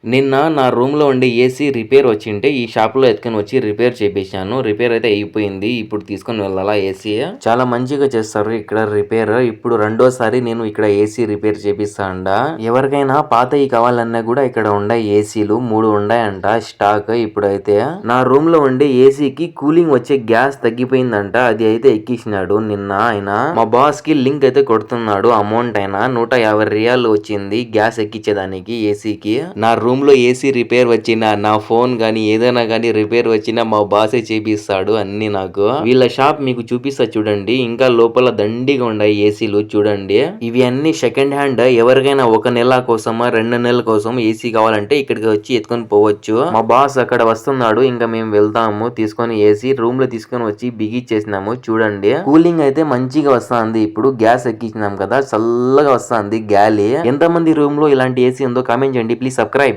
నిన్న నా రూమ్‌లో ఉండే ఏసీ రిపేర్ వచ్చింటే ఈ షాప్‌లో ఎత్తుకొని వచ్చి రిపేర్ చేపించాను. రిపేర్ అయితే అయిపోయింది. ఇప్పుడు తీసుకొని వెళ్ళాలా ఏసీ. చాలా మంచిగా చేస్తారు ఇక్కడ రిపేర్. ఇప్పుడు రెండోసారి నేను ఇక్కడ ఏసీ రిపేర్ చేపిస్తాండ. ఎవరికైనా పాతయి కావాలన్నా కూడా ఇక్కడ ఉండాయి ఏసీలు 3 ఉండాయంట స్టాక్. ఇప్పుడైతే నా రూమ్‌లో ఉండే ఏసీకి కూలింగ్ వచ్చే గ్యాస్ తగ్గిపోయిందంట. అది అయితే ఎక్కించినాడు నిన్న ఆయన. మా బాస్ కి లింక్ అయితే కొడుతున్నాడు. అమౌంట్ అయినా 150 రియాలు వచ్చింది గ్యాస్ ఎక్కించేదానికి ఏసీకి. నా రూమ్ లో ఏసీ రిపేర్ వచ్చినా, నా ఫోన్ గానీ ఏదైనా గానీ రిపేర్ వచ్చినా మా బాసే చేపిస్తాడు అన్ని నాకు. వీళ్ళ షాప్ మీకు చూపిస్తా చూడండి. ఇంకా లోపల దండిగా ఉన్నాయి ఏసీలు చూడండి. ఇవి అన్ని సెకండ్ హ్యాండ్. ఎవరికైనా 1 నెల కోసమా 2 నెలల కోసం ఏసీ కావాలంటే ఇక్కడికి వచ్చి ఎత్తుకొని పోవచ్చు. మా బాస్ అక్కడ వస్తున్నాడు. ఇంకా మేము వెళ్తాము తీసుకొని ఏసీ రూమ్ లో తీసుకొని వచ్చి బిగిచ్చేసినాము చూడండి. కూలింగ్ అయితే మంచిగా వస్తుంది. ఇప్పుడు గ్యాస్ ఎక్కించినాం కదా చల్లగా వస్తుంది గాలి. ఎంతమంది రూమ్ లో ఇలాంటి ఏసీ ఉందో కామెంట్ చేయండి. Please subscribe.